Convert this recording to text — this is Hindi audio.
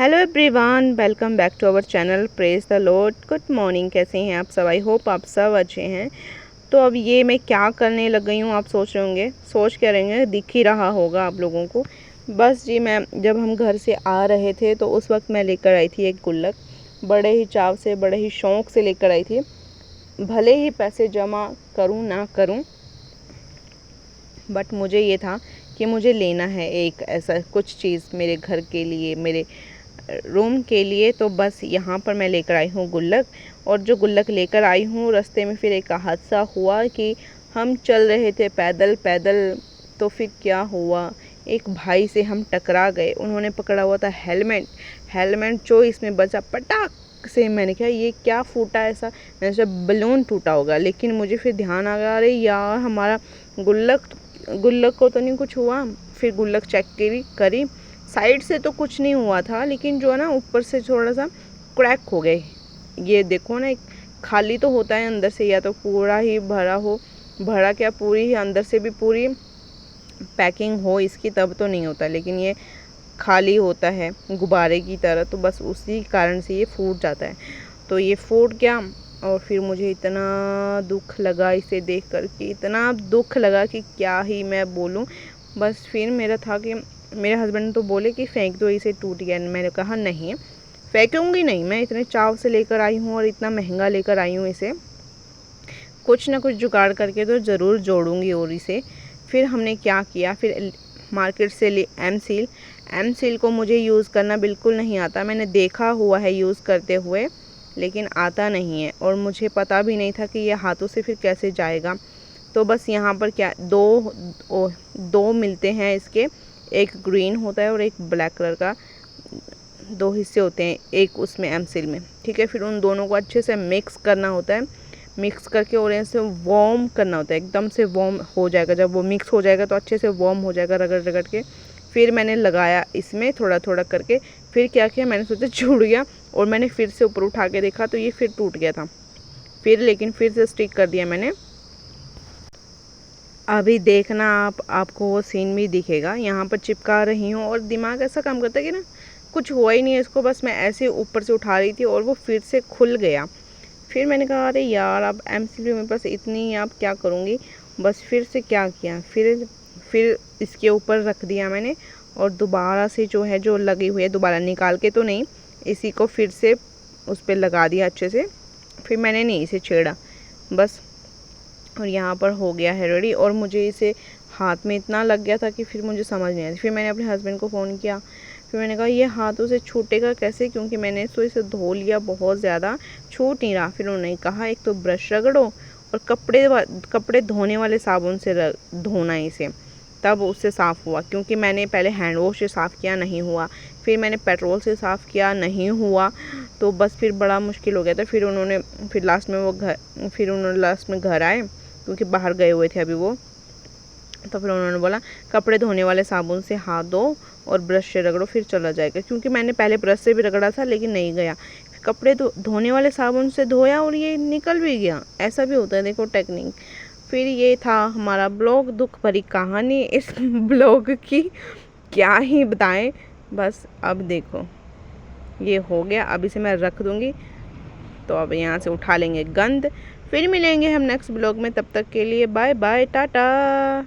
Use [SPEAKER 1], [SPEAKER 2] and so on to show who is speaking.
[SPEAKER 1] Hello everyone, welcome back to our channel praise the Lord. Good morning, कैसे हैं आप सब? आई होप आप सब अच्छे हैं। तो अब ये मैं क्या करने लग गई हूँ, आप सोच रहे होंगे, सोच क्या रहेंगे, दिख ही रहा होगा आप लोगों को। बस जी, मैं जब हम घर से आ रहे थे तो उस वक्त मैं लेकर आई थी एक गुल्लक। बड़े ही चाव से, बड़े ही शौक़ से लेकर आई थी। भले ही पैसे जमा करूँ ना करूँ, बट मुझे ये था कि मुझे लेना है एक ऐसा कुछ चीज़ मेरे घर के लिए, मेरे रूम के लिए। तो बस यहाँ पर मैं लेकर आई हूँ गुल्लक। और जो गुल्लक लेकर आई हूँ, रास्ते में फिर एक हादसा हुआ कि हम चल रहे थे पैदल पैदल, तो फिर क्या हुआ, एक भाई से हम टकरा गए। उन्होंने पकड़ा हुआ था हेलमेट जो इसमें बचा पटाख से। मैंने कहा ये क्या फूटा ऐसा, मैंने सोचा बलून टूटा होगा, लेकिन मुझे फिर ध्यान आ गया, अरे यार हमारा गुल्लक को तो नहीं कुछ हुआ। फिर गुल्लक चेक करी, साइड से तो कुछ नहीं हुआ था, लेकिन जो है ना ऊपर से थोड़ा सा क्रैक हो गए। ये देखो ना, खाली तो होता है अंदर से, या तो पूरा ही भरा हो, भरा क्या पूरी ही अंदर से भी पूरी पैकिंग हो इसकी, तब तो नहीं होता, लेकिन ये खाली होता है गुब्बारे की तरह, तो बस उसी कारण से ये फूट जाता है। तो ये फूट गया और फिर मुझे इतना दुख लगा इसे देख कर के, इतना दुख लगा कि क्या ही मैं बोलूँ। बस फिर मेरा था कि मेरे हस्बैंड तो बोले कि फेंक दो इसे, टूट गया। मैंने कहा नहीं, फेंकूंगी नहीं, मैं इतने चाव से लेकर आई हूँ और इतना महंगा लेकर आई हूँ, इसे कुछ ना कुछ जुगाड़ करके तो ज़रूर जोड़ूंगी। और इसे फिर हमने क्या किया, फिर मार्केट से ले एम सील को मुझे यूज़ करना बिल्कुल नहीं आता। मैंने देखा हुआ है यूज़ करते हुए, लेकिन आता नहीं है, और मुझे पता भी नहीं था कि ये हाथों से फिर कैसे जाएगा। तो बस यहाँ पर क्या दो मिलते हैं इसके, एक ग्रीन होता है और एक ब्लैक कलर का, दो हिस्से होते हैं एक उसमें एम सील में, ठीक है। फिर उन दोनों को अच्छे से मिक्स करना होता है, मिक्स करके और ऐसे वार्म करना होता है, एकदम से वार्म हो जाएगा। जब वो मिक्स हो जाएगा तो अच्छे से वार्म हो जाएगा रगड़ रगड़ के। फिर मैंने लगाया इसमें थोड़ा थोड़ा करके। फिर क्या किया, मैंने सोचा छूट गया, और मैंने फिर से ऊपर उठा के देखा तो ये फिर टूट गया था। लेकिन फिर से स्टिक कर दिया मैंने। अभी देखना आपको वो सीन भी दिखेगा। यहाँ पर चिपका रही हूँ और दिमाग ऐसा काम करता है कि ना कुछ हुआ ही नहीं है इसको, बस मैं ऐसे ऊपर से उठा रही थी और वो फिर से खुल गया। फिर मैंने कहा अरे यार, अब एमसील मेरे पास इतनी, अब क्या करूँगी। बस फिर से क्या किया, फिर इसके ऊपर रख दिया मैंने, और दोबारा से जो है जो लगी हुई है, दोबारा निकाल के तो नहीं, इसी को फिर से उस पर लगा दिया अच्छे से। फिर मैंने नहीं इसे छेड़ा बस, और यहाँ पर हो गया है रेडी। और मुझे इसे हाथ में इतना लग गया था कि फिर मुझे समझ नहीं आया। फिर मैंने अपने हस्बैंड को फ़ोन किया, फिर मैंने कहा ये हाथों से छूटेगा कैसे, क्योंकि मैंने तो इसे धो लिया बहुत ज़्यादा, छूट नहीं रहा। फिर उन्होंने कहा एक तो ब्रश रगड़ो और कपड़े धोने वाले साबुन से धोना इसे, तब उससे साफ़ हुआ। क्योंकि मैंने पहले हैंड वॉश से साफ़ किया, नहीं हुआ, फिर मैंने पेट्रोल से साफ़ किया, नहीं हुआ, तो बस फिर बड़ा मुश्किल हो गया था। फिर लास्ट में घर आए, क्योंकि बाहर गए हुए थे अभी वो। तो फिर उन्होंने बोला कपड़े धोने वाले साबुन से हाथ धो और ब्रश से रगड़ो, फिर चला जाएगा। क्योंकि मैंने पहले ब्रश से भी रगड़ा था, लेकिन नहीं गया। कपड़े धोने वाले साबुन से धोया और ये निकल भी गया। ऐसा भी होता है, देखो टेक्निक। फिर ये था हमारा ब्लॉग, दुख भरी कहानी। इस ब्लॉग की क्या ही बताएं। बस अब देखो ये हो गया, अब इसे मैं रख दूँगी, तो अब यहाँ से उठा लेंगे गंद। फिर मिलेंगे हम नेक्स्ट ब्लॉग में, तब तक के लिए बाय बाय, टाटा।